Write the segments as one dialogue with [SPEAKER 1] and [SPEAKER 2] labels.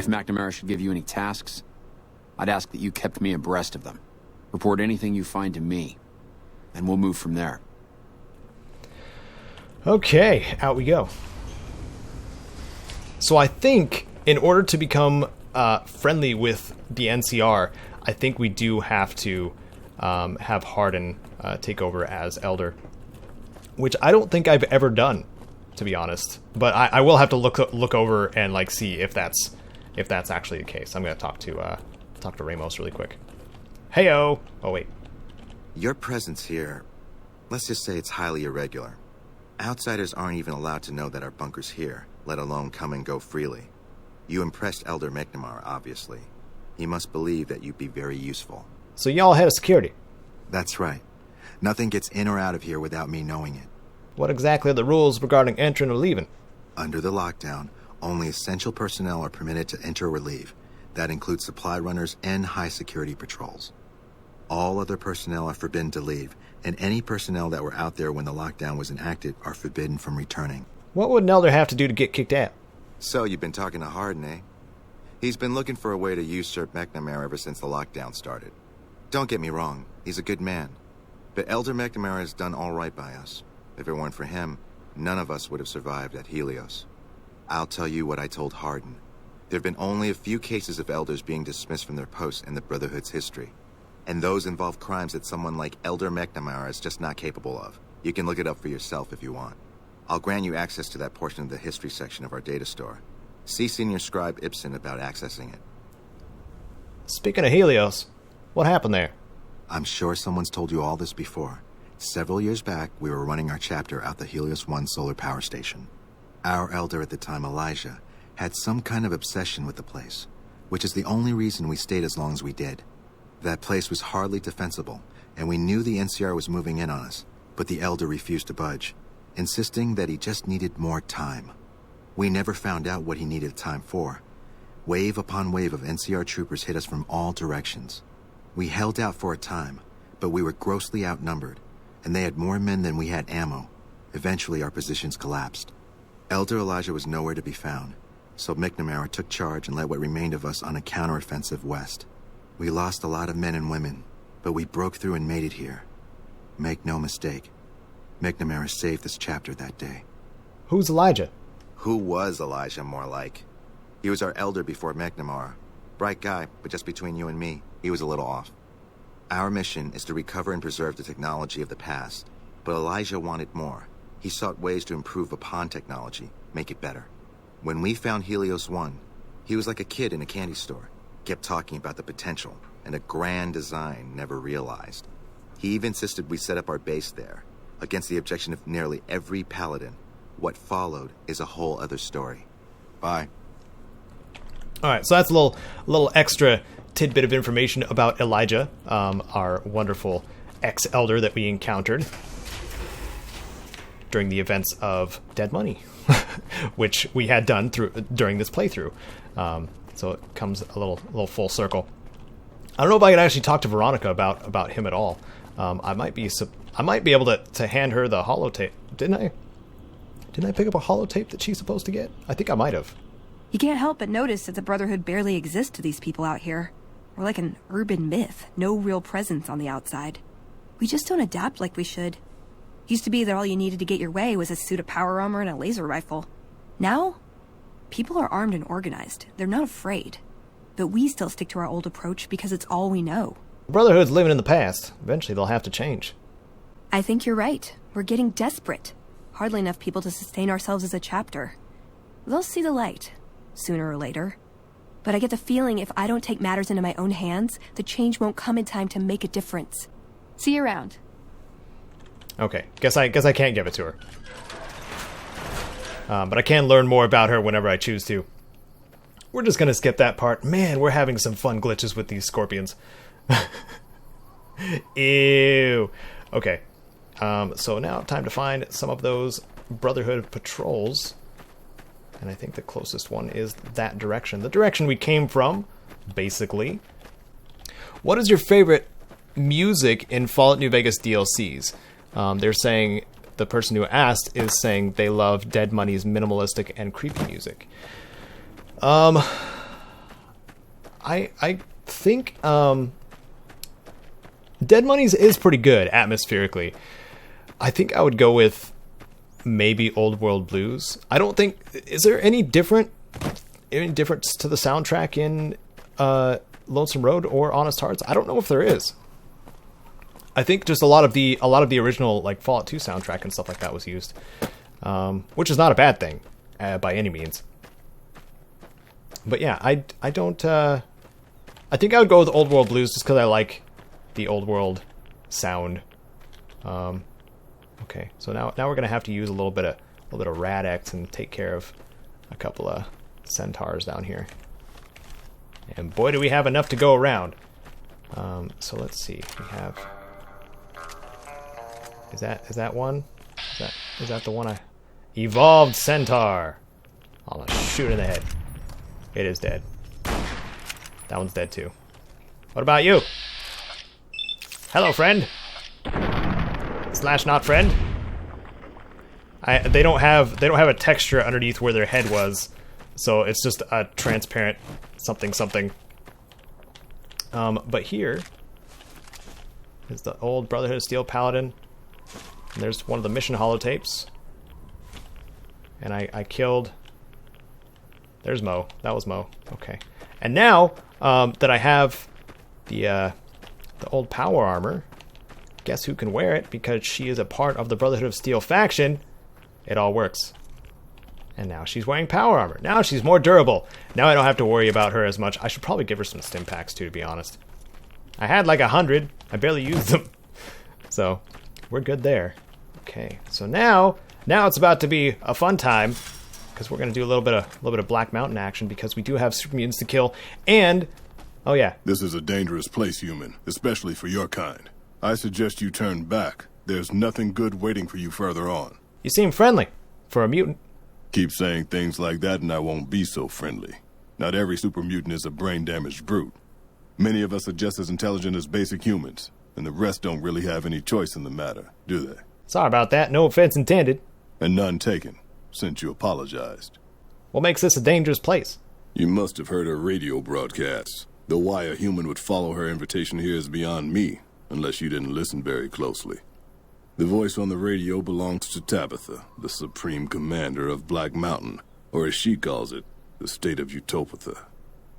[SPEAKER 1] If McNamara should give you any tasks, I'd ask that you kept me abreast of them. Report anything you find to me, and we'll move from there.
[SPEAKER 2] Okay, out we go. So I think in order to become friendly with the NCR, I think we do have to have Hardin take over as Elder, which I don't think I've ever done, to be honest. But I will have to look over and like see if that's actually the case. I'm gonna talk to Ramos really quick. Heyo. Oh wait.
[SPEAKER 3] Your presence here, let's just say it's highly irregular. Outsiders aren't even allowed to know that our bunker's here, let alone come and go freely. You impressed Elder McNamara, obviously. He must believe that you'd be very useful.
[SPEAKER 2] So y'all head of security?
[SPEAKER 3] That's right. Nothing gets in or out of here without me knowing it.
[SPEAKER 2] What exactly are the rules regarding entering or leaving?
[SPEAKER 3] Under the lockdown, only essential personnel are permitted to enter or leave. That includes supply runners and high-security patrols. All other personnel are forbidden to leave, and any personnel that were out there when the lockdown was enacted are forbidden from returning.
[SPEAKER 2] What would an Elder have to do to get kicked out?
[SPEAKER 3] So you've been talking to Hardin, eh? He's been looking for a way to usurp McNamara ever since the lockdown started. Don't get me wrong, he's a good man. But Elder McNamara has done all right by us. If it weren't for him, none of us would have survived at Helios. I'll tell you what I told Hardin. There have been only a few cases of elders being dismissed from their posts in the Brotherhood's history. And those involve crimes that someone like Elder McNamara is just not capable of. You can look it up for yourself if you want. I'll grant you access to that portion of the history section of our data store. See Senior Scribe Ibsen about accessing it.
[SPEAKER 2] Speaking of Helios, what happened there?
[SPEAKER 3] I'm sure someone's told you all this before. Several years back, we were running our chapter out the Helios 1 solar power station. Our elder at the time, Elijah, had some kind of obsession with the place, which is the only reason we stayed as long as we did. That place was hardly defensible, and we knew the NCR was moving in on us, but the elder refused to budge, insisting that he just needed more time. We never found out what he needed time for. Wave upon wave of NCR troopers hit us from all directions. We held out for a time, but we were grossly outnumbered, and they had more men than we had ammo. Eventually, our positions collapsed. Elder Elijah was nowhere to be found, so McNamara took charge and led what remained of us on a counteroffensive west. We lost a lot of men and women, but we broke through and made it here. Make no mistake, McNamara saved this chapter that day.
[SPEAKER 2] Who's Elijah?
[SPEAKER 3] Who was Elijah, more like? He was our elder before McNamara. Bright guy, but just between you and me, he was a little off. Our mission is to recover and preserve the technology of the past, but Elijah wanted more. He sought ways to improve upon technology, make it better. When we found Helios 1, he was like a kid in a candy store. Kept talking about the potential and a grand design never realized. He even insisted we set up our base there, against the objection of nearly every paladin. What followed is a whole other story. Bye.
[SPEAKER 2] Alright, so that's a little extra tidbit of information about Elijah, our wonderful ex-elder that we encountered during the events of Dead Money, which we had done during this playthrough. So it comes a little full circle. I don't know if I could actually talk to Veronica about him at all. I might be able to hand her the holotape. Didn't I pick up a holotape that she's supposed to get? I think I might have.
[SPEAKER 4] You can't help but notice that the Brotherhood barely exists to these people out here. We're like an urban myth, no real presence on the outside. We just don't adapt like we should. Used to be that all you needed to get your way was a suit of power armor and a laser rifle. Now, people are armed and organized. They're not afraid. But we still stick to our old approach because it's all we know.
[SPEAKER 2] Brotherhood's living in the past. Eventually they'll have to change.
[SPEAKER 4] I think you're right. We're getting desperate. Hardly enough people to sustain ourselves as a chapter. They'll see the light, sooner or later. But I get the feeling if I don't take matters into my own hands, the change won't come in time to make a difference. See you around.
[SPEAKER 2] Okay, guess I can't give it to her. But I can learn more about her whenever I choose to. We're just gonna skip that part. Man, we're having some fun glitches with these scorpions. Ew. Okay. So now time to find some of those Brotherhood patrols. And I think the closest one is that direction. The direction we came from, basically. What is your favorite music in Fallout New Vegas DLCs? They're saying, the person who asked is saying they love Dead Money's minimalistic and creepy music. I think Dead Money's is pretty good atmospherically. I think I would go with maybe Old World Blues. I don't think... Is there any difference to the soundtrack in Lonesome Road or Honest Hearts? I don't know if there is. I think just a lot of the original like Fallout 2 soundtrack and stuff like that was used, which is not a bad thing by any means. But yeah, I don't. I think I would go with Old World Blues just because I like the Old World sound. Okay, so now we're gonna have to use a little bit of Rad-X and take care of a couple of centaurs down here. And boy, do we have enough to go around. So let's see. We have. Is that one? Is that the one I... Evolved Centaur! I'm gonna shoot in the head. It is dead. That one's dead too. What about you? Hello, friend! Slash not friend? They don't have a texture underneath where their head was, so it's just a transparent something. But here is the old Brotherhood of Steel Paladin. And there's one of the mission holotapes. And I killed... There's Mo. That was Mo. Okay. And now that I have the old power armor, guess who can wear it? Because she is a part of the Brotherhood of Steel faction. It all works. And now she's wearing power armor. Now she's more durable. Now I don't have to worry about her as much. I should probably give her some stim packs too, to be honest. I had like 100. I barely used them. So we're good there. Okay, so now it's about to be a fun time because we're gonna do a little bit of Black Mountain action because we do have super mutants to kill. And oh yeah,
[SPEAKER 5] this is a dangerous place, human, especially for your kind. I suggest you turn back. There's nothing good waiting for you further on.
[SPEAKER 2] You seem friendly for a mutant.
[SPEAKER 5] Keep saying things like that and I won't be so friendly. Not every super mutant is a brain-damaged brute. Many of us are just as intelligent as basic humans, and the rest don't really have any choice in the matter, do they?
[SPEAKER 2] Sorry about that. No offense intended.
[SPEAKER 5] And none taken, since you apologized.
[SPEAKER 2] What makes this a dangerous place?
[SPEAKER 5] You must have heard her radio broadcasts. Though why a human would follow her invitation here is beyond me, unless you didn't listen very closely. The voice on the radio belongs to Tabitha, the supreme commander of Black Mountain, or as she calls it, the state of Utopatha.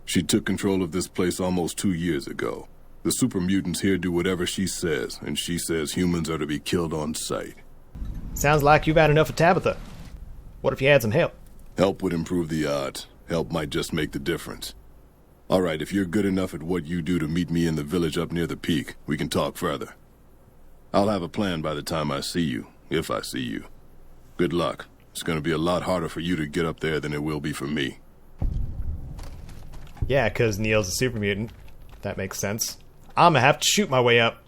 [SPEAKER 5] She took control of this place almost 2 years ago. The super mutants here do whatever she says, and she says humans are to be killed on sight.
[SPEAKER 2] Sounds like you've had enough of Tabitha. What if you had some help?
[SPEAKER 5] Help would improve the odds. Help might just make the difference. All right, if you're good enough at what you do to meet me in the village up near the peak, we can talk further. I'll have a plan by the time I see you, if I see you. Good luck. It's going to be a lot harder for you to get up there than it will be for me.
[SPEAKER 2] Yeah, because Neil's a super mutant. That makes sense. I'm gonna have to shoot my way up.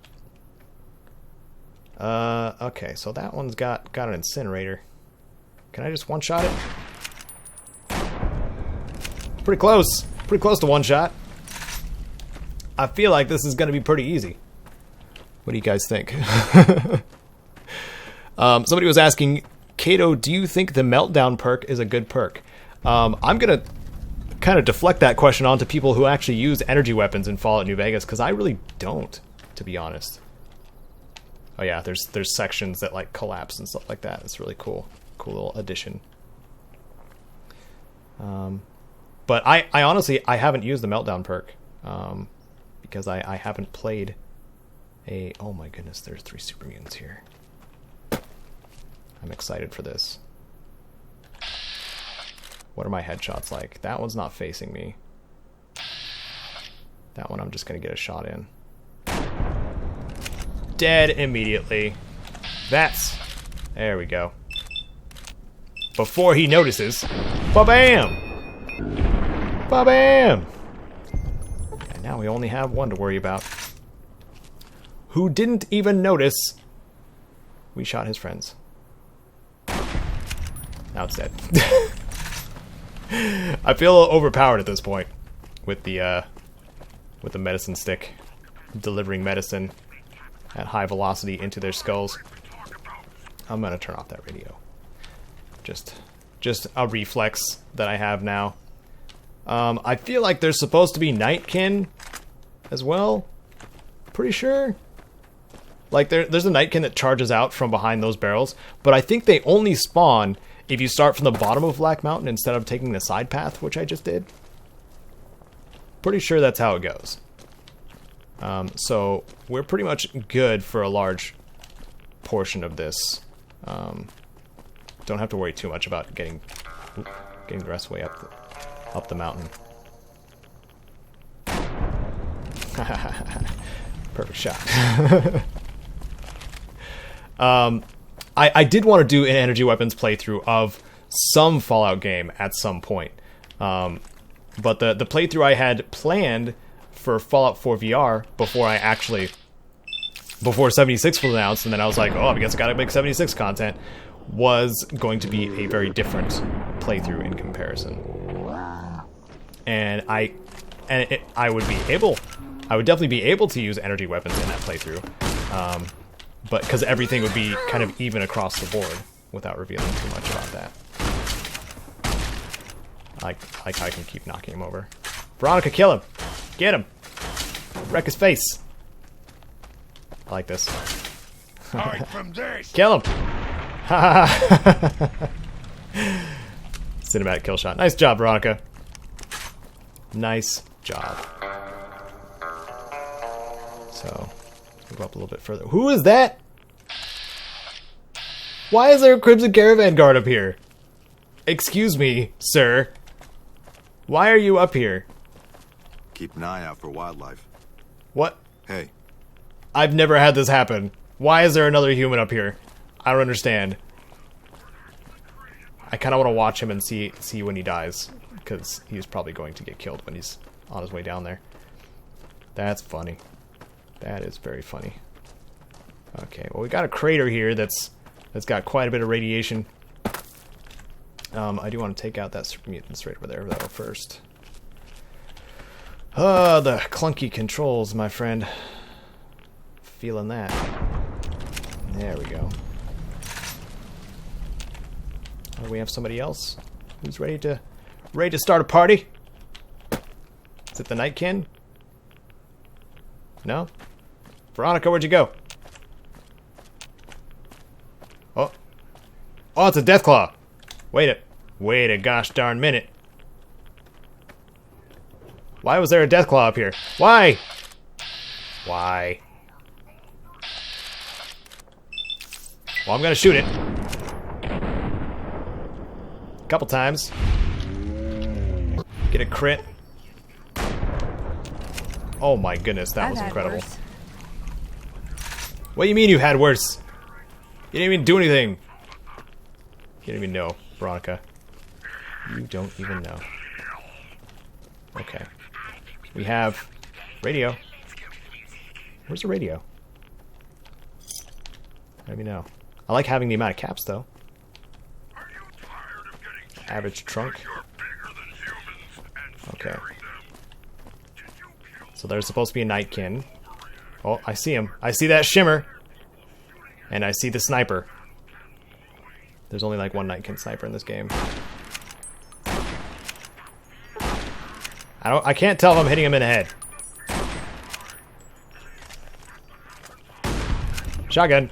[SPEAKER 2] Okay, so that one's got an incinerator. Can I just one-shot it? Pretty close. Pretty close to one-shot. I feel like this is gonna be pretty easy. What do you guys think? Somebody was asking, Caedo, do you think the meltdown perk is a good perk? I'm gonna kind of deflect that question onto people who actually use energy weapons in Fallout New Vegas, because I really don't, to be honest. Oh yeah, there's sections that like collapse and stuff like that. It's really cool. Cool little addition. But I honestly, I haven't used the meltdown perk, because I haven't played a... Oh my goodness, there's 3 super mutants here. I'm excited for this. What are my headshots like? That one's not facing me. That one I'm just gonna get a shot in. Dead immediately. There we go. Before he notices. Ba-bam! Ba-bam! And now we only have one to worry about. Who didn't even notice we shot his friends. Now it's dead. I feel a little overpowered at this point with the medicine stick, delivering medicine at high velocity into their skulls. I'm gonna turn off that radio. Just a reflex that I have now. I feel like there's supposed to be Nightkin as well. Pretty sure. Like, there's a Nightkin that charges out from behind those barrels, but I think they only spawn if you start from the bottom of Black Mountain instead of taking the side path, which I just did. Pretty sure that's how it goes. So we're pretty much good for a large portion of this. Don't have to worry too much about getting the rest of the way up the mountain. Perfect shot. I did want to do an energy weapons playthrough of some Fallout game at some point. But the playthrough I had planned for Fallout 4 VR before 76 was announced, and then I was like, oh, I guess I gotta make 76 content, was going to be a very different playthrough in comparison. And I would definitely be able to use energy weapons in that playthrough. But because everything would be kind of even across the board without revealing too much about that. I can keep knocking him over. Veronica, kill him! Get him! Wreck his face! I like this.
[SPEAKER 5] From this.
[SPEAKER 2] Kill him! Cinematic kill shot. Nice job, Veronica. Nice job. So, go up a little bit further. Who is that? Why is there a Crimson Caravan Guard up here? Excuse me, sir. Why are you up here?
[SPEAKER 3] Keep an eye out for wildlife.
[SPEAKER 2] What?
[SPEAKER 3] Hey.
[SPEAKER 2] I've never had this happen. Why is there another human up here? I don't understand. I kind of want to watch him and see when he dies, because he's probably going to get killed when he's on his way down there. That's funny. That is very funny. Okay, well, we got a crater here that's got quite a bit of radiation. I do want to take out that mutant straight over there though first. The clunky controls, my friend. Feeling that. There we go. Oh, we have somebody else who's ready to start a party. Is it the Nightkin? No? Veronica, where'd you go? Oh, it's a Deathclaw. Wait a gosh darn minute. Why was there a Deathclaw up here? Why? Why? Well, I'm gonna shoot it. A couple times. Get a crit. Oh my goodness, that was incredible.
[SPEAKER 4] Worse.
[SPEAKER 2] What do you mean you had worse? You didn't even do anything. You don't even know, Veronica. You don't even know. Okay. We have radio. Where's the radio? Let me know. I like having the amount of caps, though. Average trunk. Okay. So there's supposed to be a Nightkin. Oh, I see him. I see that shimmer. And I see the sniper. There's only like one Nightkin sniper in this game. I can't tell if I'm hitting him in the head. Shotgun.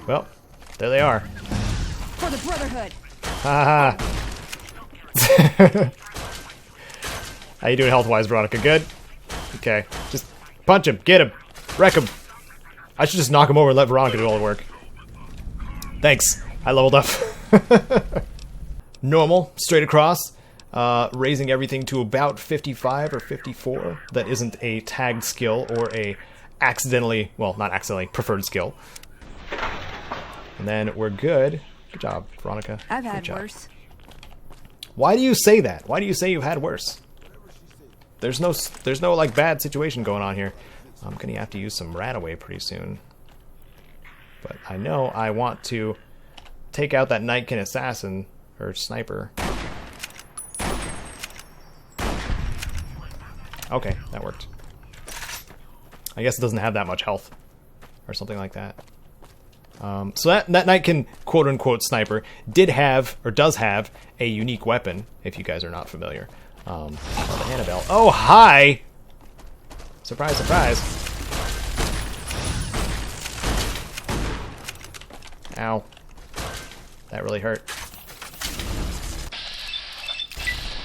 [SPEAKER 2] Well, there they are.
[SPEAKER 4] For the Brotherhood.
[SPEAKER 2] Ha ha. How you doing health-wise, Veronica? Good? Okay. Just punch him. Get him. Wreck him. I should just knock him over and let Veronica do all the work. Thanks. I leveled up. Normal. Straight across. Raising everything to about 55 or 54. That isn't a tagged skill or a accidentally, well, not accidentally, preferred skill. And then we're good. Good job, Veronica.
[SPEAKER 4] I've had worse.
[SPEAKER 2] Why do you say that? Why do you say you've had worse? There's no like bad situation going on here. I'm gonna have to use some Rataway pretty soon. But I know I want to take out that Nightkin assassin or sniper. Okay, that worked. I guess it doesn't have that much health or something like that. So that Nightkin quote-unquote sniper did have, or does have, a unique weapon, if you guys are not familiar. Called Annabelle. Oh, hi! Surprise, surprise. Ow. That really hurt.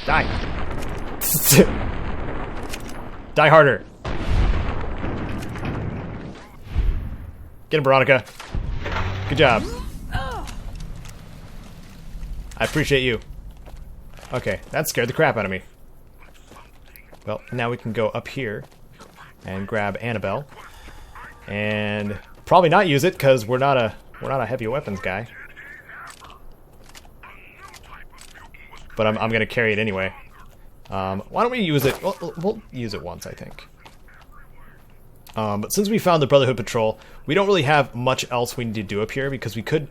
[SPEAKER 2] Die. Die harder. Get him, Veronica. Good job. I appreciate you. Okay, that scared the crap out of me. Well, now we can go up here and grab Annabelle. And probably not use it because we're not a heavy weapons guy. But I'm gonna carry it anyway. Why don't we use it? We'll use it once, I think. But since we found the Brotherhood Patrol, we don't really have much else we need to do up here because we could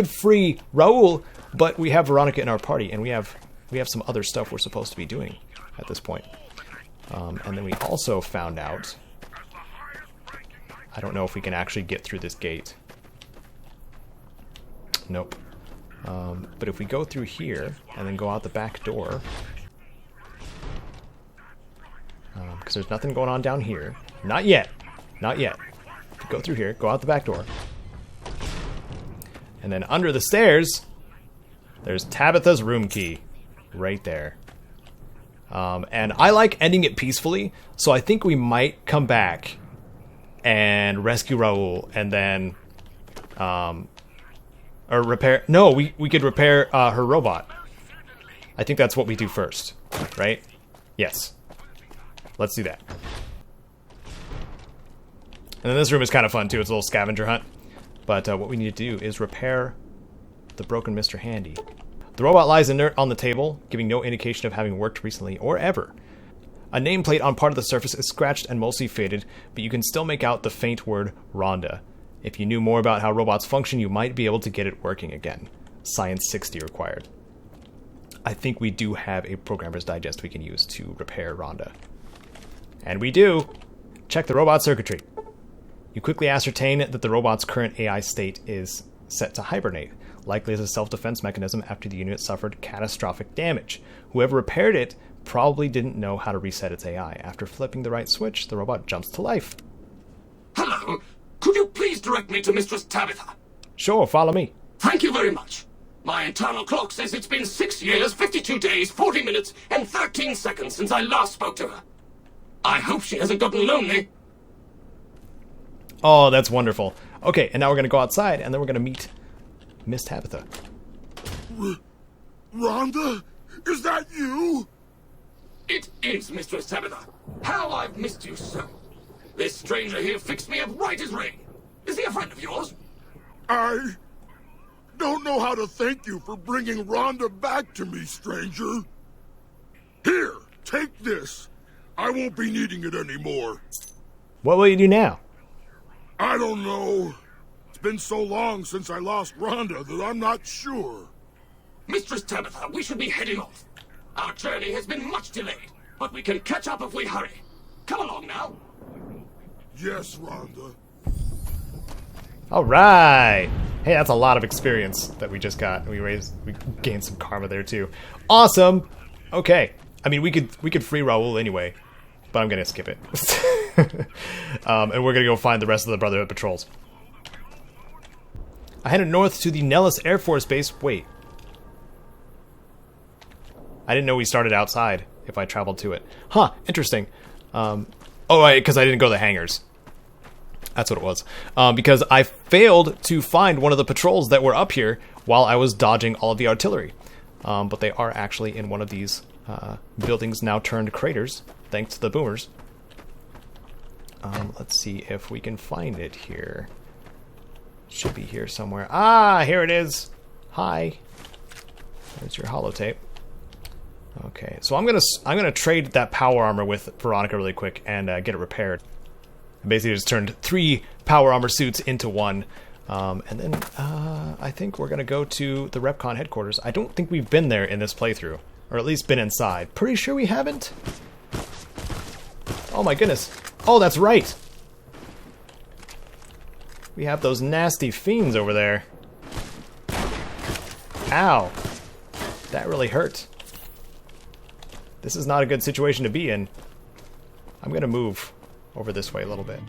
[SPEAKER 2] free Raul, but we have Veronica in our party, and we have some other stuff we're supposed to be doing at this point. And then we also found out, I don't know if we can actually get through this gate. Nope. But if we go through here and then go out the back door, because there's nothing going on down here. Not yet. Not yet. If we go through here, go out the back door. And then under the stairs, there's Tabitha's room key. Right there. And I like ending it peacefully, so I think we might come back and rescue Raul and then... or repair... No, we could repair her robot. I think that's what we do first. Right? Yes. Let's do that. And then this room is kind of fun too. It's a little scavenger hunt. But what we need to do is repair the broken Mr. Handy. The robot lies inert on the table, giving no indication of having worked recently or ever. A nameplate on part of the surface is scratched and mostly faded, but you can still make out the faint word Rhonda. If you knew more about how robots function, you might be able to get it working again. Science 60 required. I think we do have a programmer's digest we can use to repair Rhonda. And we do! Check the robot circuitry. You quickly ascertain that the robot's current AI state is set to hibernate, likely as a self-defense mechanism after the unit suffered catastrophic damage. Whoever repaired it probably didn't know how to reset its AI. After flipping the right switch, the robot jumps to life.
[SPEAKER 6] Hello. Could you please direct me to Mistress Tabitha?
[SPEAKER 2] Sure, follow me.
[SPEAKER 6] Thank you very much. My internal clock says it's been 6 years, 52 days, 40 minutes, and 13 seconds since I last spoke to her. I hope she hasn't gotten lonely.
[SPEAKER 2] Oh, that's wonderful. Okay, and now we're going to go outside, and then we're going to meet Miss Tabitha.
[SPEAKER 7] Rhonda? Is that you?
[SPEAKER 6] It is, Mistress Tabitha. How I've missed you so. This stranger here fixed me up right as rain. Is he a friend of yours?
[SPEAKER 7] I don't know how to thank you for bringing Rhonda back to me, stranger. Here, take this. I won't be needing it anymore.
[SPEAKER 2] What will you do now?
[SPEAKER 7] I don't know. It's been so long since I lost Rhonda that I'm not sure.
[SPEAKER 6] Mistress Tabitha, we should be heading off. Our journey has been much delayed, but we can catch up if we hurry. Come along now.
[SPEAKER 7] Yes, Rhonda.
[SPEAKER 2] All right. Hey, that's a lot of experience that we just got. We gained some karma there too. Awesome. Okay. I mean, we could free Raul anyway, but I'm gonna skip it. And we're gonna go find the rest of the Brotherhood patrols. I headed north to the Nellis Air Force Base. Wait. I didn't know we started outside if I traveled to it. Huh, interesting. Oh, because I didn't go to the hangars. That's what it was. Because I failed to find one of the patrols that were up here while I was dodging all of the artillery. But they are actually in one of these buildings now turned craters, thanks to the boomers. Let's see if we can find it here. Should be here somewhere. Ah, here it is. Hi. There's your holotape. Okay, so I'm gonna trade that power armor with Veronica really quick and get it repaired. Basically, just turned 3 power armor suits into 1, and then I think we're gonna go to the Repcon headquarters. I don't think we've been there in this playthrough, or at least been inside. Pretty sure we haven't. Oh my goodness! Oh, that's right. We have those nasty fiends over there. Ow. That really hurt. This is not a good situation to be in. I'm gonna move over this way a little bit.